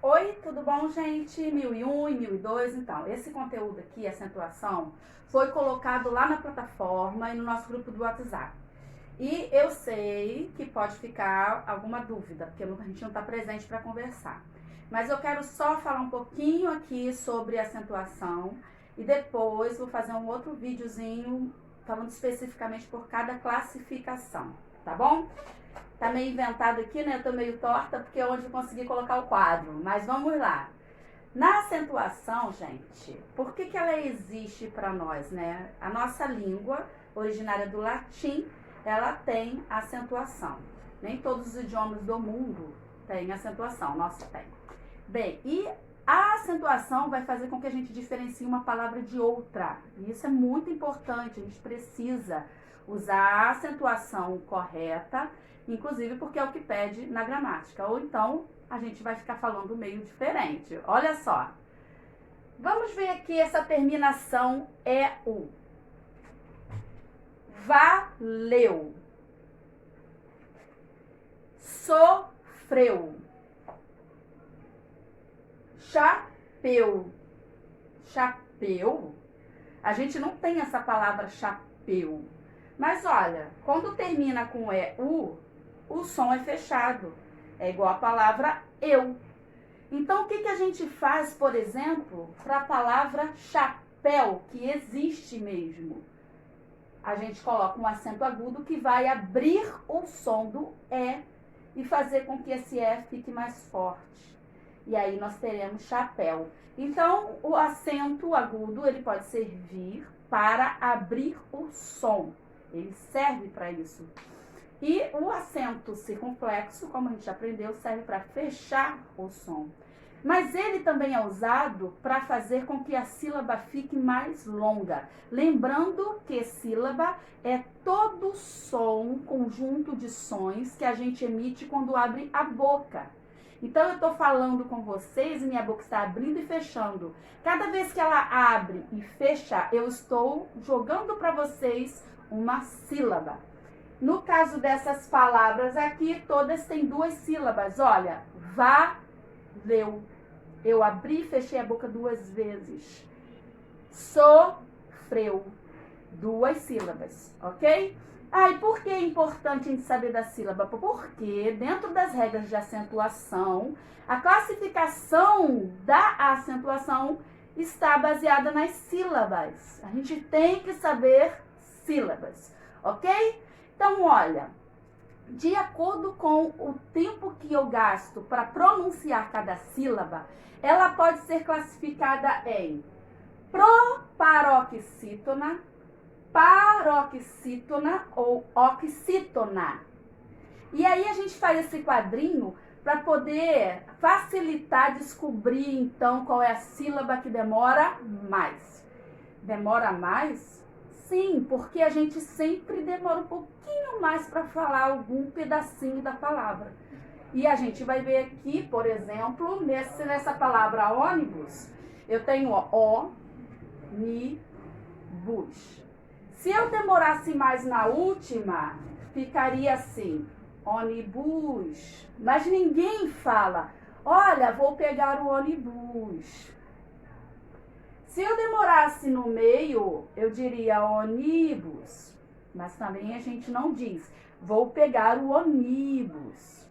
Oi, tudo bom, gente? 1001 e 1002. Então, esse conteúdo aqui, acentuação, foi colocado lá na plataforma e no nosso grupo do WhatsApp. E eu sei que pode ficar alguma dúvida, porque a gente não está presente para conversar. Mas eu quero só falar um pouquinho aqui sobre acentuação e depois vou fazer um outro videozinho falando especificamente por cada classificação, tá bom? Tá meio inventado aqui, né? Eu tô meio torta porque é onde eu consegui colocar o quadro. Mas vamos lá. Na acentuação, gente, por que ela existe para nós, né? A nossa língua, originária do latim, ela tem acentuação. Nem todos os idiomas do mundo têm acentuação, nosso tem. Bem, e a acentuação vai fazer com que a gente diferencie uma palavra de outra. E isso é muito importante, a gente precisa usar a acentuação correta, inclusive porque é o que pede na gramática. Ou então a gente vai ficar falando meio diferente. Olha só. Vamos ver aqui essa terminação EU. Valeu. Sofreu. Chapeu. Chapeu? A gente não tem essa palavra chapeu. Mas olha, quando termina com EU, o som é fechado. É igual a palavra eu. Então, o que a gente faz, por exemplo, para a palavra chapéu, que existe mesmo? A gente coloca um acento agudo que vai abrir o som do E fazer com que esse E fique mais forte. E aí nós teremos chapéu. Então, o acento agudo, ele pode servir para abrir o som. Ele serve para isso. E o acento circunflexo, como a gente aprendeu, serve para fechar o som. Mas ele também é usado para fazer com que a sílaba fique mais longa. Lembrando que sílaba é todo som, conjunto de sons que a gente emite quando abre a boca. Então, eu estou falando com vocês e minha boca está abrindo e fechando. Cada vez que ela abre e fecha, eu estou jogando para vocês uma sílaba. No caso dessas palavras aqui, todas têm duas sílabas. Olha, valeu. Eu abri e fechei a boca duas vezes. Sofreu. Duas sílabas, ok? Ah, e por que é importante a gente saber da sílaba? Porque dentro das regras de acentuação, a classificação da acentuação está baseada nas sílabas. A gente tem que saber sílabas, ok? Então, olha, de acordo com o tempo que eu gasto para pronunciar cada sílaba, ela pode ser classificada em proparoxítona, paroxítona ou oxítona. E aí a gente faz esse quadrinho para poder facilitar descobrir então qual é a sílaba que demora mais. Demora mais? Sim, porque a gente sempre demora um pouquinho mais para falar algum pedacinho da palavra. E a gente vai ver aqui, por exemplo, nessa palavra ônibus, eu tenho ônibus. Se eu demorasse mais na última, ficaria assim, ônibus. Mas ninguém fala, olha, vou pegar o ônibus. Se eu demorasse no meio, eu diria ônibus. Mas também a gente não diz, vou pegar o ônibus.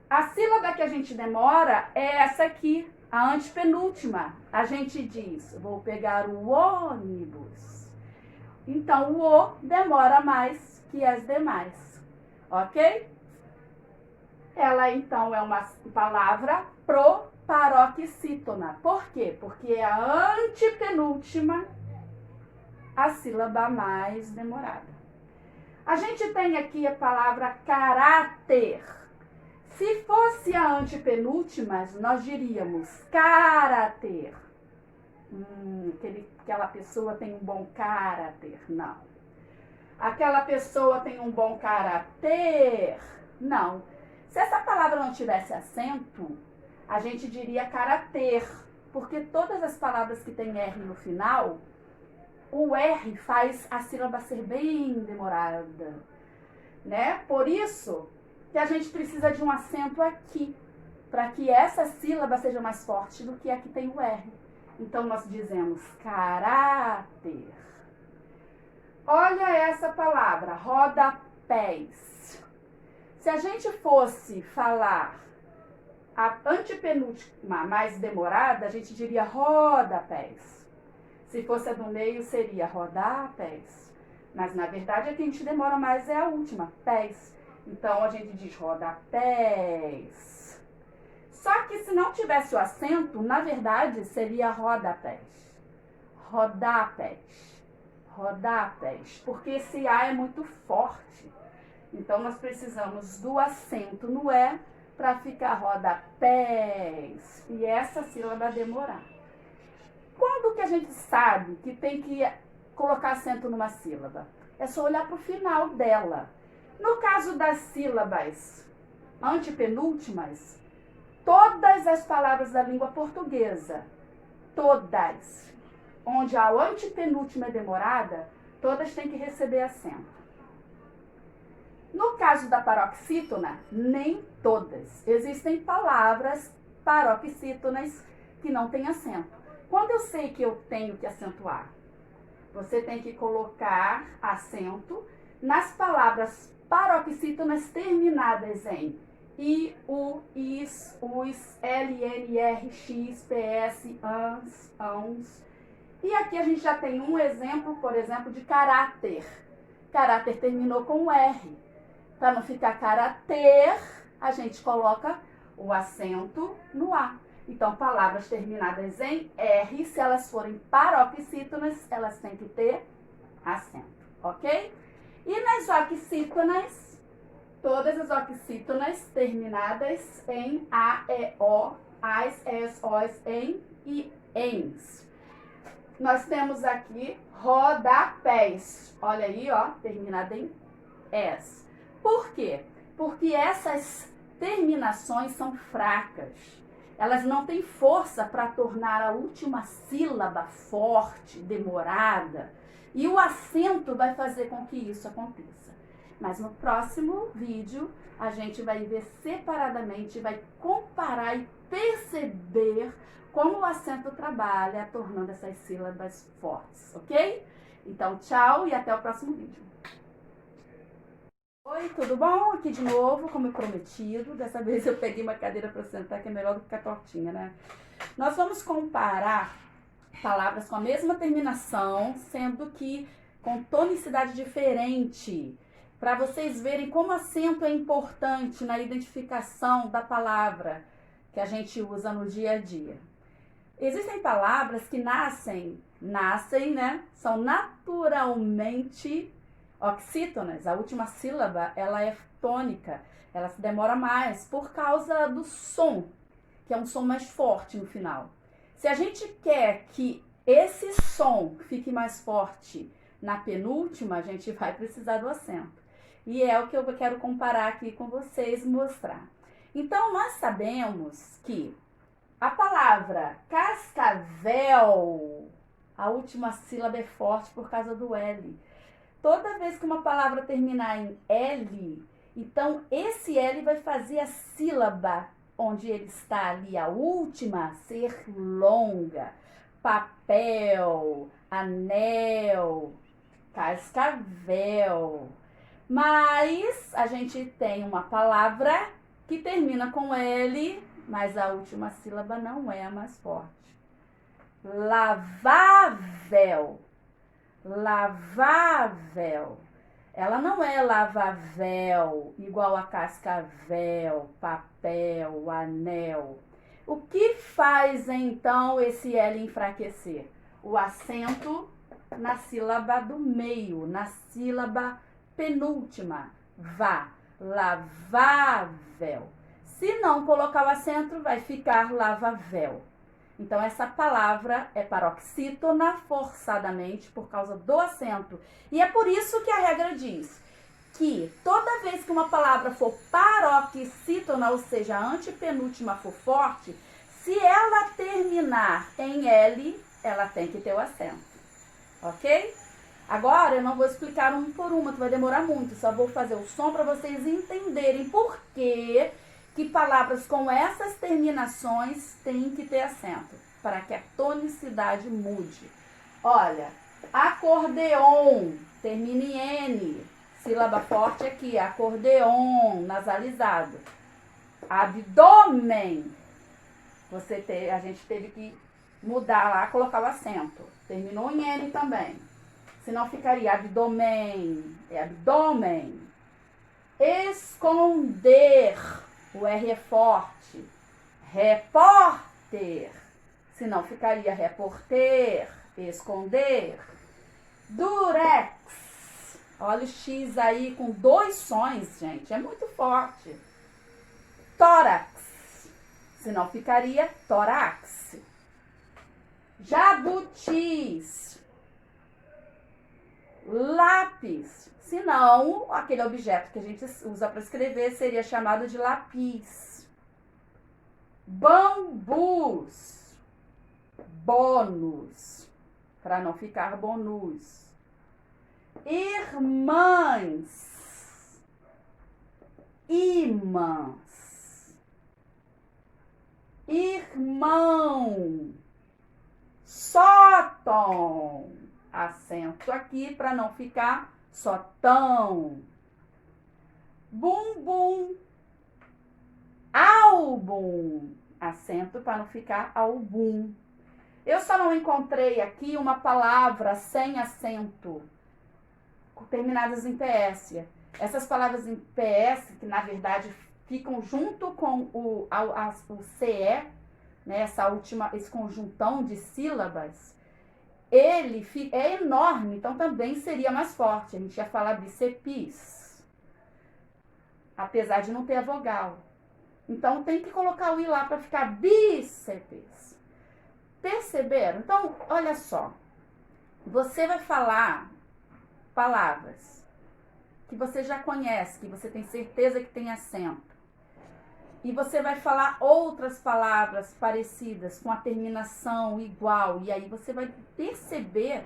A sílaba que a gente demora é essa aqui, a antepenúltima. A gente diz, vou pegar o ônibus. Então, o O demora mais que as demais, ok? Ela, então, é uma palavra proparoxítona. Por quê? Porque é a antepenúltima, a sílaba mais demorada. A gente tem aqui a palavra caráter. Se fosse a antepenúltima, nós diríamos caráter. Aquela pessoa tem um bom caráter. Não. Aquela pessoa tem um bom caráter. Não. Se essa palavra não tivesse acento, a gente diria caráter. Porque todas as palavras que tem R no final, o R faz a sílaba ser bem demorada. Né? Por isso que a gente precisa de um acento aqui, para que essa sílaba seja mais forte do que a que tem o R. Então, nós dizemos caráter. Olha essa palavra, rodapés. Se a gente fosse falar a antepenúltima mais demorada, a gente diria rodapés. Se fosse a do meio, seria rodapés. Mas, na verdade, a que a gente demora mais é a última, pés. Então, a gente diz rodapés. Só que se não tivesse o acento, na verdade, seria rodapés. Rodapés. Rodapés. Porque esse A é muito forte. Então, nós precisamos do acento no E para ficar rodapés. E essa sílaba demorar. Quando que a gente sabe que tem que colocar acento numa sílaba? É só olhar para o final dela. No caso das sílabas antepenúltimas, todas as palavras da língua portuguesa, todas, onde a antepenúltima é demorada, todas têm que receber acento. No caso da paroxítona, nem todas. Existem palavras paroxítonas que não têm acento. Quando eu sei que eu tenho que acentuar? Você tem que colocar acento nas palavras paroxítonas terminadas em I, U, IS, US, LN, R, X, PS, ANS, ANS. E aqui a gente já tem um exemplo, por exemplo, de caráter. Caráter terminou com R. Para não ficar caráter, a gente coloca o acento no A. Então, palavras terminadas em R, se elas forem paroxítonas, elas têm que ter acento, ok? E nas oxítonas, todas as oxítonas terminadas em A, E, O, AS, ES, OS, EN e ENS. Nós temos aqui rodapés. Olha aí, ó, terminada em ES. Por quê? Porque essas terminações são fracas. Elas não têm força para tornar a última sílaba forte, demorada. E o acento vai fazer com que isso aconteça. Mas no próximo vídeo, a gente vai ver separadamente, vai comparar e perceber como o acento trabalha, tornando essas sílabas fortes, ok? Então, tchau e até o próximo vídeo. Oi, tudo bom? Aqui de novo, como prometido. Dessa vez eu peguei uma cadeira para sentar, que é melhor do que ficar tortinha, né? Nós vamos comparar palavras com a mesma terminação, sendo que com tonicidade diferente, para vocês verem como acento é importante na identificação da palavra que a gente usa no dia a dia. Existem palavras que nascem, né? São naturalmente oxítonas. A última sílaba, ela é tônica, ela se demora mais por causa do som, que é um som mais forte no final. Se a gente quer que esse som fique mais forte na penúltima, a gente vai precisar do acento. E é o que eu quero comparar aqui com vocês, mostrar. Então, nós sabemos que a palavra cascavel, a última sílaba é forte por causa do L. Toda vez que uma palavra terminar em L, então esse L vai fazer a sílaba onde ele está ali, a última, ser longa. Papel, anel, cascavel. Mas a gente tem uma palavra que termina com L, mas a última sílaba não é a mais forte. Lavável. Lavável. Ela não é lavavel, igual a cascavel, papel, anel. O que faz, então, esse L enfraquecer? O acento na sílaba do meio, na sílaba penúltima. Vá. Lavável. Se não colocar o acento, vai ficar lavavel. Então, essa palavra é paroxítona forçadamente por causa do acento. E é por isso que a regra diz que toda vez que uma palavra for paroxítona, ou seja, a antepenúltima for forte, se ela terminar em L, ela tem que ter o acento. Ok? Agora, eu não vou explicar uma por uma, que vai demorar muito. Só vou fazer o som para vocês entenderem por que que palavras com essas terminações têm que ter acento, para que a tonicidade mude. Olha, acordeon, termina em N, sílaba forte aqui, acordeon, nasalizado. Abdômen, a gente teve que mudar lá, colocar o acento. Terminou em N também. Senão ficaria abdômen, é abdômen. Esconder, o R é forte. Repórter, senão ficaria reporter, esconder. Durex, olha o X aí com 2 sons, gente, é muito forte. Tórax, senão ficaria tórax. Jabutis, lápis, senão aquele objeto que a gente usa para escrever seria chamado de lápis. Bambus, bônus, para não ficar bonus. Irmãs, imãs. Irmão, sótom, acento aqui para não ficar só tão. Bumbum, álbum, acento para não ficar album. Eu só não encontrei aqui uma palavra sem acento, terminadas em PS. Essas palavras em PS, que na verdade ficam junto com o CE, né, esse conjuntão de sílabas, ele é enorme, então também seria mais forte. A gente ia falar bicepis, apesar de não ter a vogal. Então tem que colocar o I lá para ficar bíceps. Perceberam? Então, olha só. Você vai falar palavras que você já conhece, que você tem certeza que tem acento. E você vai falar outras palavras parecidas, com a terminação igual. E aí você vai perceber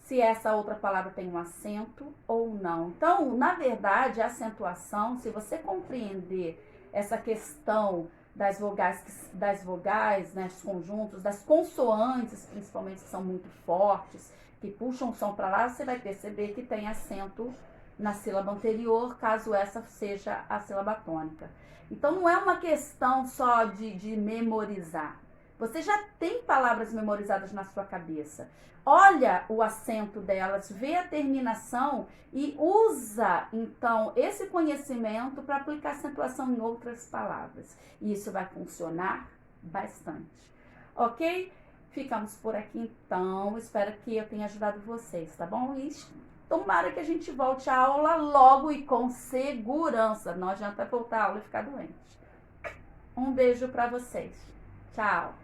se essa outra palavra tem um acento ou não. Então, na verdade, a acentuação, se você compreender essa questão das vogais, né, os conjuntos, das consoantes, principalmente, que são muito fortes, que puxam o som para lá, você vai perceber que tem acento na sílaba anterior, caso essa seja a sílaba tônica. Então, não é uma questão só de memorizar. Você já tem palavras memorizadas na sua cabeça. Olha o acento delas, vê a terminação e usa, então, esse conhecimento para aplicar acentuação em outras palavras. E isso vai funcionar bastante. Ok? Ficamos por aqui, então. Espero que eu tenha ajudado vocês, tá bom? E tomara que a gente volte à aula logo e com segurança. Não adianta voltar à aula e ficar doente. Um beijo para vocês. Tchau.